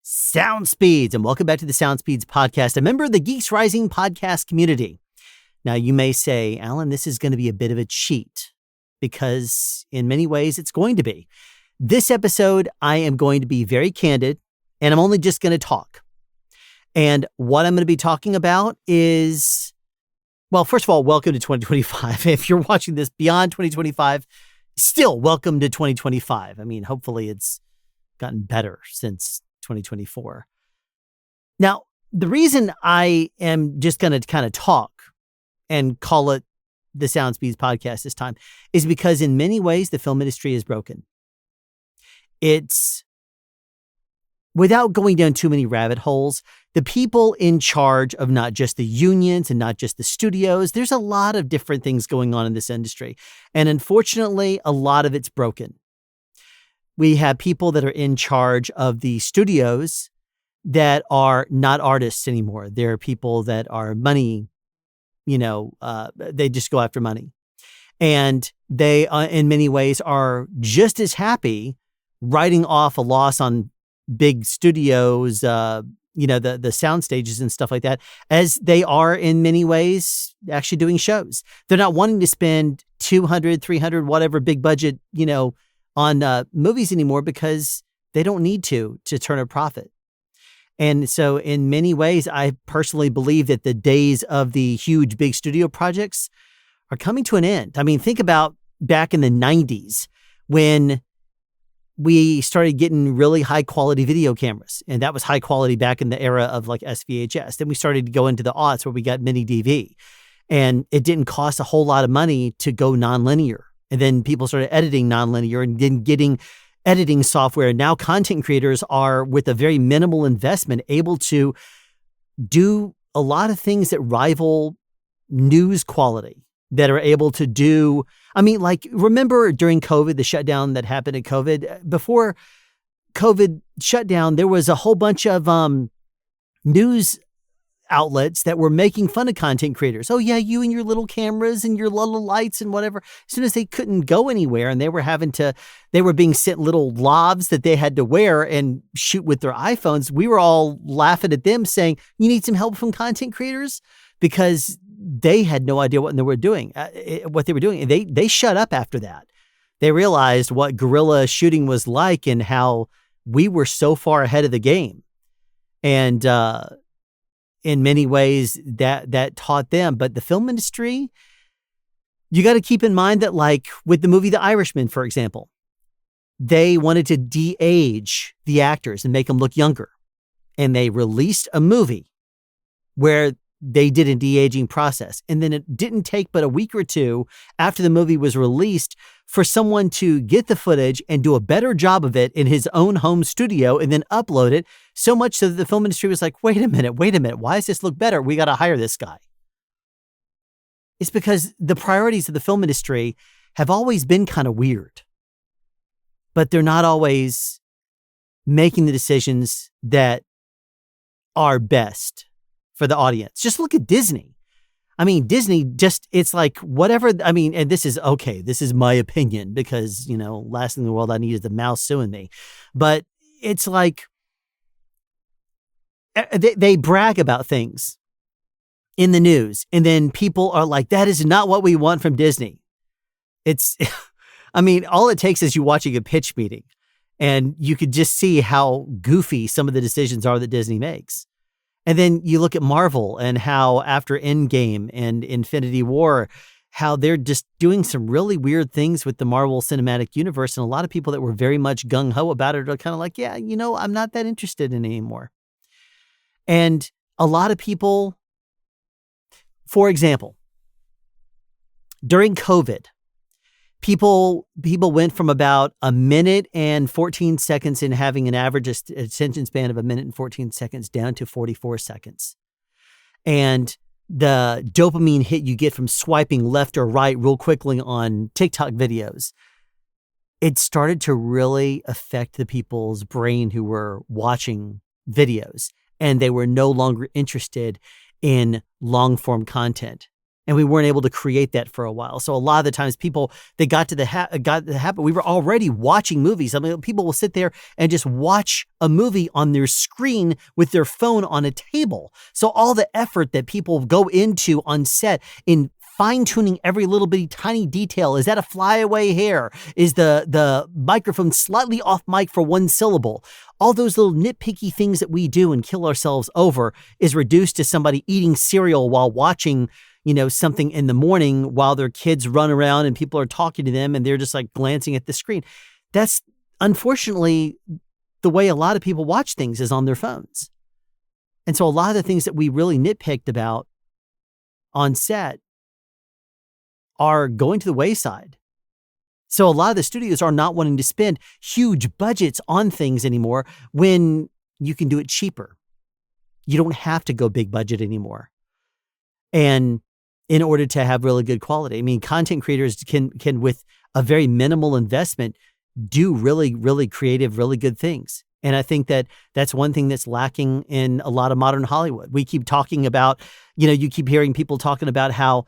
Sound Speeds, and welcome back to the Sound Speeds podcast, a member of the Geeks Rising podcast community. Now, you may say, Alan, this is going to be a bit of a cheat because in many ways it's going to be. This episode, I am going to be very candid, and I'm only just going to talk. And what I'm going to be talking about is, well, first of all, welcome to 2025. If you're watching this beyond 2025, still welcome to 2025. I mean, hopefully it's gotten better since 2024. Now, the reason I am just going to kind of talk and call it the Sound Speeds podcast this time is because in many ways, the film industry is broken. It's, without going down too many rabbit holes, the people in charge of not just the unions and not just the studios, there's a lot of different things going on in this industry. And unfortunately, a lot of it's broken. We have people that are in charge of the studios that are not artists anymore. There are people that are money, they just go after money. And they, in many ways, are just as happy writing off a loss on big studios, the sound stages and stuff like that, as they are in many ways actually doing shows. They're not wanting to spend 200, 300, whatever big budget, on movies anymore because they don't need to turn a profit. And so in many ways, I personally believe that the days of the huge big studio projects are coming to an end. I mean, think about back in the 90s when we started getting really high quality video cameras. And that was high quality back in the era of like SVHS. Then we started to go into the aughts where we got mini DV. And it didn't cost a whole lot of money to go nonlinear. And then people started editing nonlinear and then getting editing software. And now content creators are, with a very minimal investment, able to do a lot of things that rival news quality, that are able to do. I mean, like, remember during COVID, the shutdown that happened at COVID? Before COVID shutdown, there was a whole bunch of news outlets that were making fun of content creators. Oh yeah, you and your little cameras and your little lights and whatever. As soon as they couldn't go anywhere and they were being sent little lavs that they had to wear and shoot with their iPhones, we were all laughing at them saying, you need some help from content creators? Because they had no idea what they were doing. And they shut up after that. They realized what guerrilla shooting was like and how we were so far ahead of the game. And, in many ways that taught them. But the film industry, you got to keep in mind that, like with the movie The Irishman, for example, they wanted to de-age the actors and make them look younger. And they released a movie where they did a de-aging process. And then it didn't take but a week or two after the movie was released for someone to get the footage and do a better job of it in his own home studio and then upload it, so much so that the film industry was like, wait a minute, why does this look better? We got to hire this guy. It's because the priorities of the film industry have always been kind of weird, but they're not always making the decisions that are best for the audience. Just look at Disney. I mean, Disney it's like whatever. I mean, and this is my opinion because, last thing in the world I need is the mouse suing me. But it's like they brag about things in the news. And then people are like, that is not what we want from Disney. It's, I mean, all it takes is you watching a pitch meeting and you could just see how goofy some of the decisions are that Disney makes. And then you look at Marvel and how after Endgame and Infinity War, how they're just doing some really weird things with the Marvel Cinematic Universe. And a lot of people that were very much gung-ho about it are kind of like, yeah, I'm not that interested in it anymore. And a lot of people, for example, during COVID, people went from about a minute and 14 seconds in having an average attention span of a minute and 14 seconds down to 44 seconds. And the dopamine hit you get from swiping left or right real quickly on TikTok videos, it started to really affect the people's brain who were watching videos, and they were no longer interested in long form content. And we weren't able to create that for a while. So a lot of the times people, they got to the habit, we were already watching movies. I mean, people will sit there and just watch a movie on their screen with their phone on a table. So all the effort that people go into on set in fine-tuning every little bitty tiny detail. Is that a flyaway hair? Is the microphone slightly off mic for one syllable? All those little nitpicky things that we do and kill ourselves over is reduced to somebody eating cereal while watching something in the morning while their kids run around and people are talking to them and they're just like glancing at the screen. That's unfortunately the way a lot of people watch things is on their phones. And so a lot of the things that we really nitpicked about on set are going to the wayside. So a lot of the studios are not wanting to spend huge budgets on things anymore when you can do it cheaper. You don't have to go big budget anymore. And in order to have really good quality. I mean, content creators can with a very minimal investment do really, really creative, really good things. And I think that that's one thing that's lacking in a lot of modern Hollywood. We keep talking about, you keep hearing people talking about how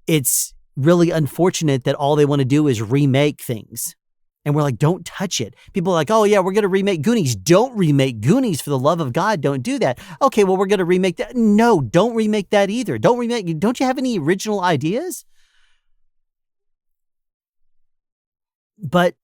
it's really unfortunate that all they want to do is remake things. And we're like, don't touch it. People are like, oh yeah, we're going to remake Goonies. Don't remake Goonies, for the love of God. Don't do that. Okay, well, we're going to remake that. No, don't remake that either. Don't you have any original ideas? But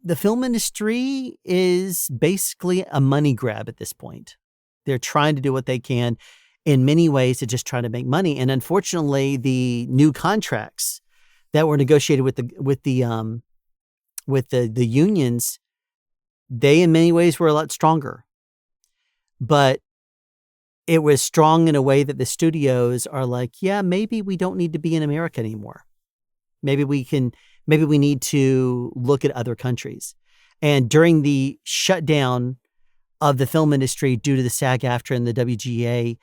the film industry is basically a money grab at this point. They're trying to do what they can in many ways to just try to make money. And unfortunately, the new contracts that were negotiated with the unions, they in many ways were a lot stronger. But it was strong in a way that the studios are like, yeah, maybe we don't need to be in America anymore. Maybe we need to look at other countries. And during the shutdown of the film industry due to the SAG-AFTRA and the WGA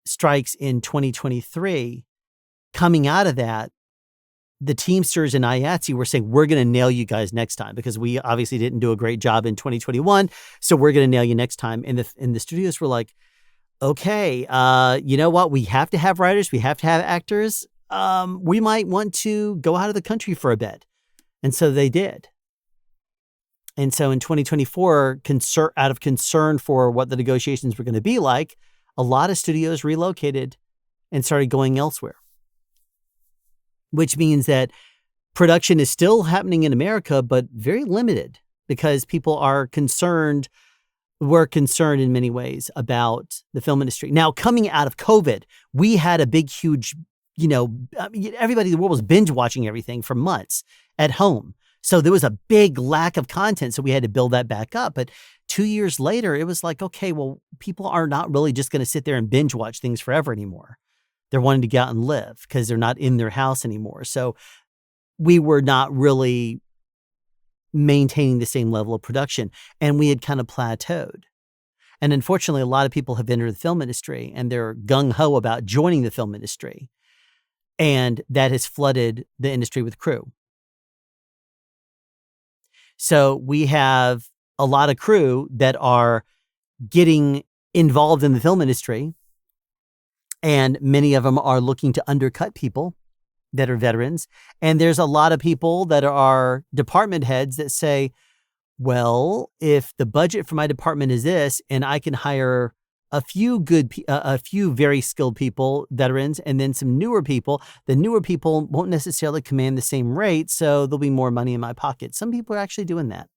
strikes in 2023, coming out of that, the Teamsters and IATSE were saying, we're going to nail you guys next time because we obviously didn't do a great job in 2021. So we're going to nail you next time. And the studios were like, okay, you know what? We have to have writers. We have to have actors. We might want to go out of the country for a bit. And so they did. And so in 2024, out of concern for what the negotiations were going to be like, a lot of studios relocated and started going elsewhere. Which means that production is still happening in America, but very limited because people are concerned. We're concerned in many ways about the film industry. Now, coming out of COVID, we had a big, huge, everybody in the world was binge watching everything for months at home. So there was a big lack of content. So we had to build that back up. But 2 years later, it was like, okay, well, people are not really just going to sit there and binge watch things forever anymore. They're wanting to get out and live because they're not in their house anymore. So we were not really maintaining the same level of production and we had kind of plateaued. And unfortunately, a lot of people have entered the film industry and they're gung-ho about joining the film industry. And that has flooded the industry with crew. So we have a lot of crew that are getting involved in the film industry. And many of them are looking to undercut people that are veterans. And there's a lot of people that are department heads that say, well, if the budget for my department is this, and I can hire a few very skilled people, veterans, and then some newer people, the newer people won't necessarily command the same rate. So there'll be more money in my pocket. Some people are actually doing that.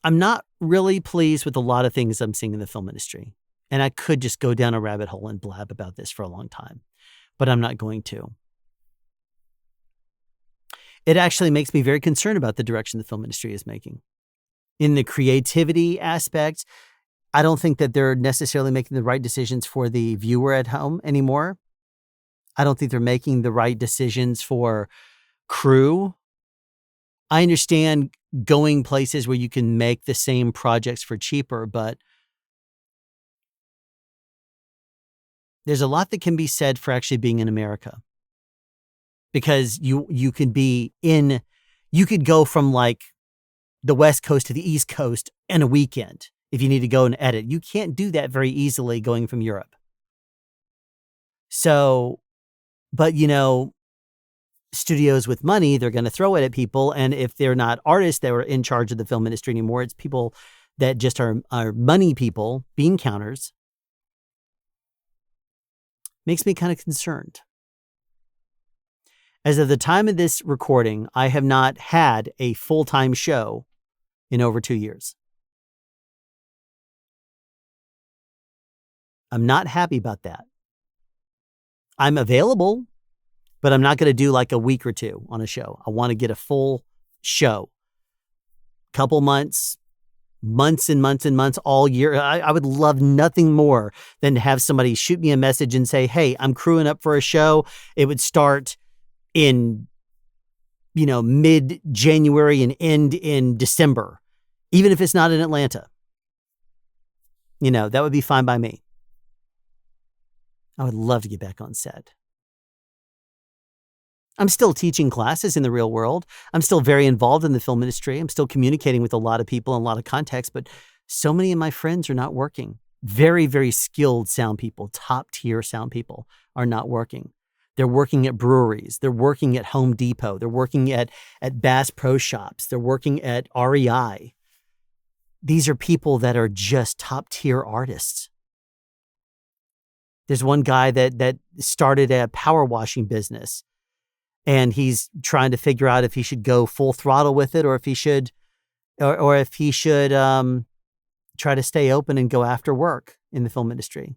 I'm not really pleased with a lot of things I'm seeing in the film industry. And I could just go down a rabbit hole and blab about this for a long time, but I'm not going to. It actually makes me very concerned about the direction the film industry is making. In the creativity aspect, I don't think that they're necessarily making the right decisions for the viewer at home anymore. I don't think they're making the right decisions for crew. I understand going places where you can make the same projects for cheaper, but there's a lot that can be said for actually being in America. Because you could go from like the West Coast to the East Coast in a weekend if you need to go and edit. You can't do that very easily going from Europe. So, but studios with money, they're going to throw it at people. And if they're not artists that are in charge of the film industry anymore, it's people that just are money people, bean counters. Makes me kind of concerned. As of the time of this recording, I have not had a full-time show in over 2 years. I'm not happy about that. I'm available, but I'm not going to do like a week or two on a show. I want to get a full show. Couple months and months and months, all year. I would love nothing more than to have somebody shoot me a message and say, hey, I'm crewing up for a show. It would start in, mid-January and end in December, even if it's not in Atlanta. That would be fine by me. I would love to get back on set. I'm still teaching classes in the real world. I'm still very involved in the film industry. I'm still communicating with a lot of people in a lot of contexts, but so many of my friends are not working. Very, very skilled sound people, top tier sound people are not working. They're working at breweries. They're working at Home Depot. They're working at Bass Pro Shops. They're working at REI. These are people that are just top tier artists. There's one guy that started a power washing business, and he's trying to figure out if he should go full throttle with it, or if he should try to stay open and go after work in the film industry.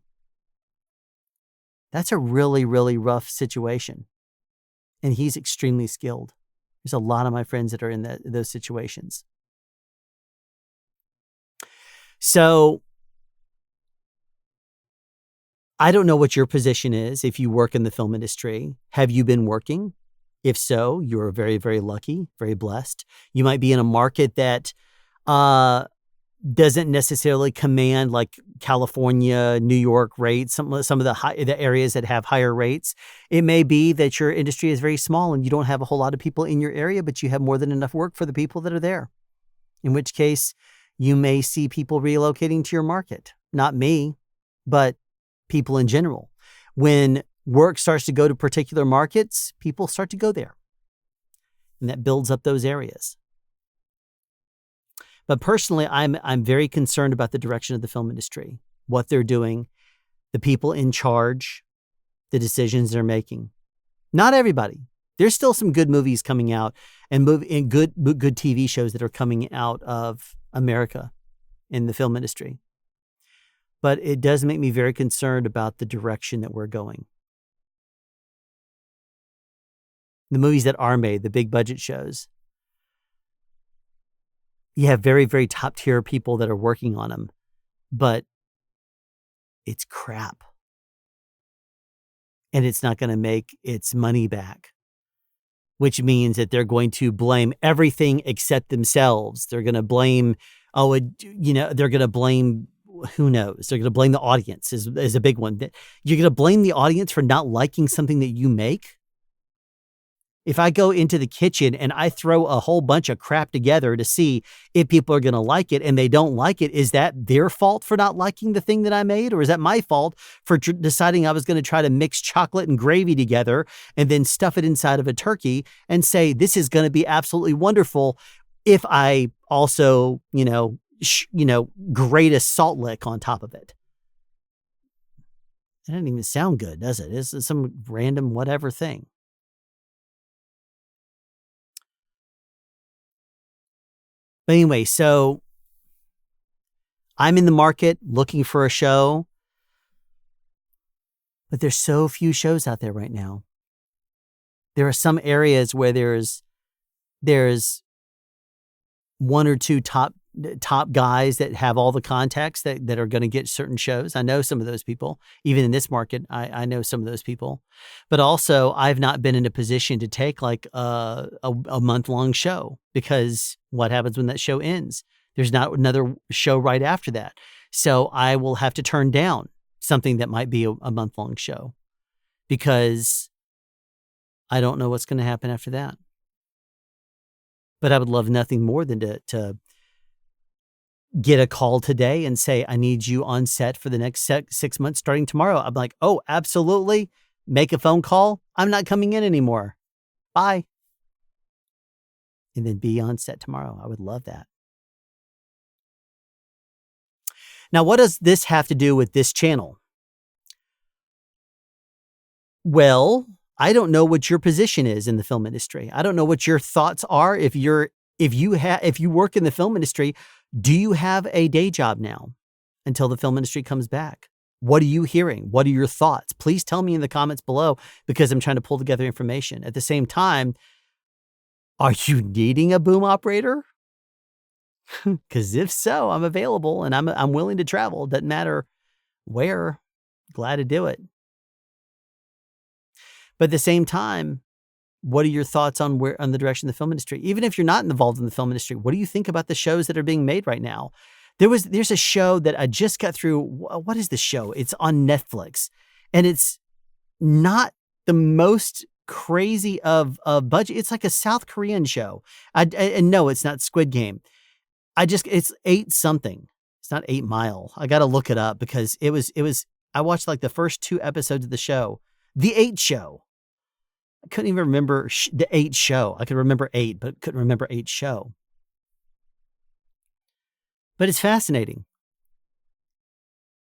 That's a really, really rough situation. And he's extremely skilled. There's a lot of my friends that are in those situations. So I don't know what your position is if you work in the film industry. Have you been working? If so, you're very, very lucky, very blessed. You might be in a market that doesn't necessarily command like California, New York rates, some of the areas that have higher rates. It may be that your industry is very small and you don't have a whole lot of people in your area, but you have more than enough work for the people that are there. In which case, you may see people relocating to your market. Not me, but people in general. When work starts to go to particular markets, people start to go there. And that builds up those areas. But personally, I'm very concerned about the direction of the film industry, what they're doing, the people in charge, the decisions they're making. Not everybody. There's still some good movies coming out and good TV shows that are coming out of America in the film industry. But it does make me very concerned about the direction that we're going. The movies that are made, the big budget shows, you have very, very top tier people that are working on them, but it's crap. And it's not going to make its money back, which means that they're going to blame everything except themselves. They're going to blame, they're going to blame, who knows? They're going to blame the audience is a big one. You're going to blame the audience for not liking something that you make? If I go into the kitchen and I throw a whole bunch of crap together to see if people are going to like it and they don't like it, is that their fault for not liking the thing that I made? Or is that my fault for deciding I was going to try to mix chocolate and gravy together and then stuff it inside of a turkey and say, this is going to be absolutely wonderful if I also, grate a salt lick on top of it? It doesn't even sound good, does it? It's some random whatever thing. But anyway, so I'm in the market looking for a show, but there's so few shows out there right now. There are some areas where there's one or two top guys that have all the contacts that are going to get certain shows. I know some of those people. Even in this market, I know some of those people. But also, I've not been in a position to take like a month-long show, because what happens when that show ends? There's not another show right after that. So I will have to turn down something that might be a month-long show because I don't know what's going to happen after that. But I would love nothing more than to get a call today and say, I need you on set for the next 6 months starting tomorrow. I'm like, oh, absolutely. make a phone call. I'm not coming in anymore. Bye. And then be on set tomorrow. I would love that. Now, what does this have to do with this channel? Well, I don't know what your position is in the film industry. I don't know what your thoughts are. If you work in the film industry, do you have a day job now until the film industry comes back? What are you hearing? What are your thoughts? Please tell me in the comments below, because I'm trying to pull together information. At the same time, are you needing a boom operator? Because if so, I'm available and I'm willing to travel. Doesn't matter where. Glad to do it. But at the same time, what are your thoughts on the direction of the film industry? Even if you're not involved in the film industry, what do you think about the shows that are being made right now? There's a show that I just got through. What is the show? It's on Netflix, and it's not the most crazy of budget. It's like a South Korean show. And no, it's not Squid Game. It's 8 something. It's not 8 Mile. I got to look it up because I watched like the first 2 episodes of the show. The 8 Show. I couldn't even remember the 8 Show. I could remember 8, but couldn't remember 8 Show. But it's fascinating.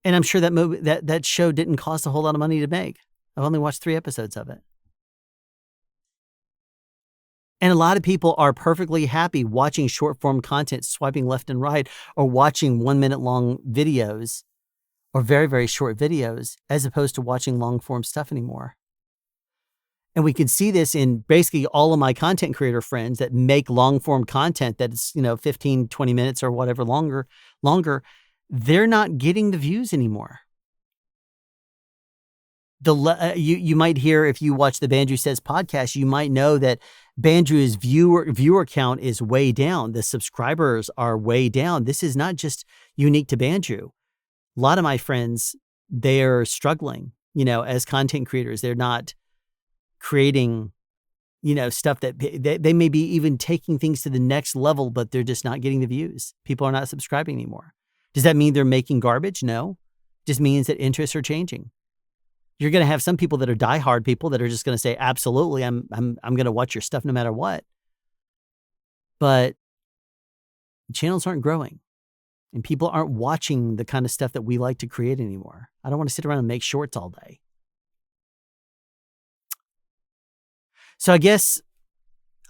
And I'm sure that show didn't cost a whole lot of money to make. I've only watched 3 episodes of it. And a lot of people are perfectly happy watching short form content, swiping left and right, or watching 1 minute long videos or very, very short videos, as opposed to watching long form stuff anymore. And we can see this in basically all of my content creator friends that make long form content that's, 15, 20 minutes or whatever longer. They're not getting the views anymore. You might hear, if you watch the Bandrew Says podcast, you might know that Bandrew's viewer count is way down. The subscribers are way down. This is not just unique to Bandrew. A lot of my friends, they're struggling, as content creators. They're not creating, stuff that they may be even taking things to the next level, but they're just not getting the views. People are not subscribing anymore. Does that mean they're making garbage? No. It just means that interests are changing. You're going to have some people that are diehard people that are just going to say, absolutely, I'm going to watch your stuff no matter what. But channels aren't growing. And people aren't watching the kind of stuff that we like to create anymore. I don't want to sit around and make shorts all day. So I guess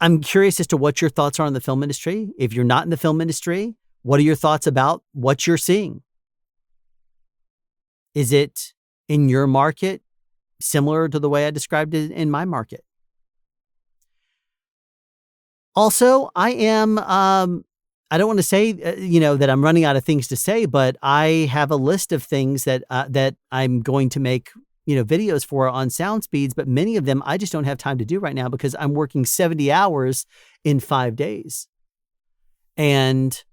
I'm curious as to what your thoughts are on the film industry. If you're not in the film industry, what are your thoughts about what you're seeing? Is it in your market similar to the way I described it in my market? Also, I am, I don't want to say, that I'm running out of things to say, but I have a list of things that I'm going to make, videos for on SoundSpeeds, but many of them I just don't have time to do right now because I'm working 70 hours in 5 days. And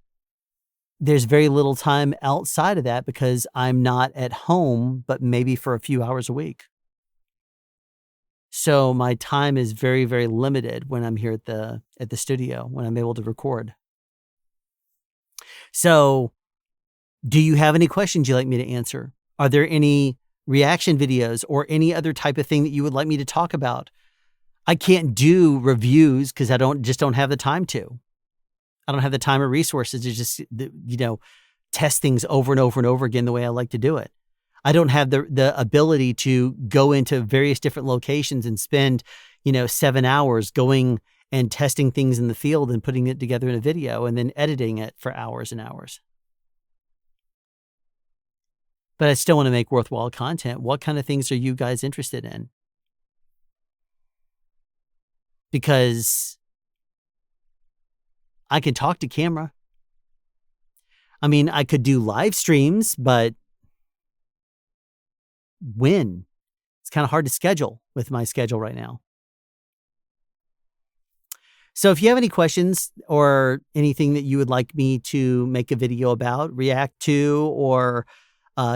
there's very little time outside of that because I'm not at home, but maybe for a few hours a week. So my time is very, very limited when I'm here at the studio, when I'm able to record. So do you have any questions you'd like me to answer? Are there any reaction videos or any other type of thing that you would like me to talk about? I can't do reviews because I don't have the time to. I don't have the time or resources to just, test things over and over and over again the way I like to do it. I don't have the ability to go into various different locations and spend, 7 hours going and testing things in the field and putting it together in a video and then editing it for hours and hours. But I still want to make worthwhile content. What kind of things are you guys interested in? Because I can talk to camera. I mean, I could do live streams, but when? It's kind of hard to schedule with my schedule right now. So if you have any questions or anything that you would like me to make a video about, react to, or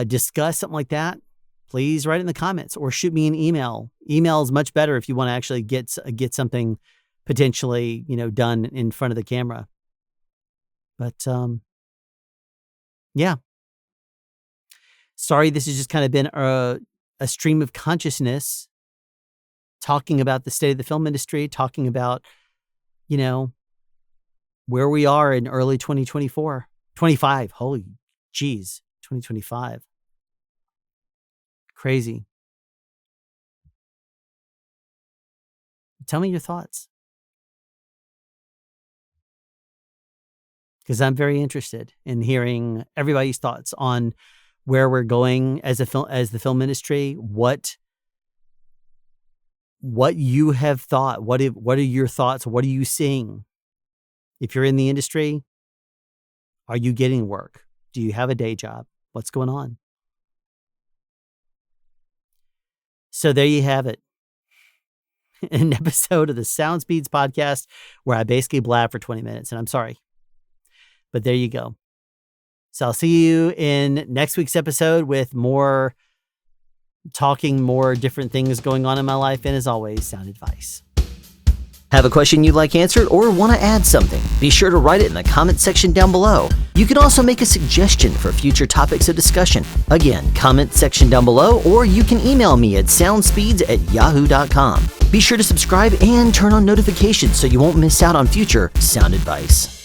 discuss, something like that, please write it in the comments or shoot me an email. Email is much better if you want to actually get something potentially, done in front of the camera. But yeah. Sorry, this has just kind of been a stream of consciousness talking about the state of the film industry, talking about, where we are in early 2024, 25. Holy geez, 2025. Crazy. Tell me your thoughts. Because I'm very interested in hearing everybody's thoughts on where we're going as the film industry, what you have thought, what are your thoughts? What are you seeing? If you're in the industry, are you getting work? Do you have a day job? What's going on? So there you have it. An episode of the Sound Speeds podcast where I basically blab for 20 minutes, and I'm sorry. But there you go. So I'll see you in next week's episode with more different things going on in my life. And as always, sound advice. Have a question you'd like answered or want to add something? Be sure to write it in the comment section down below. You can also make a suggestion for future topics of discussion. Again, comment section down below, or you can email me at soundspeeds@yahoo.com. Be sure to subscribe and turn on notifications so you won't miss out on future sound advice.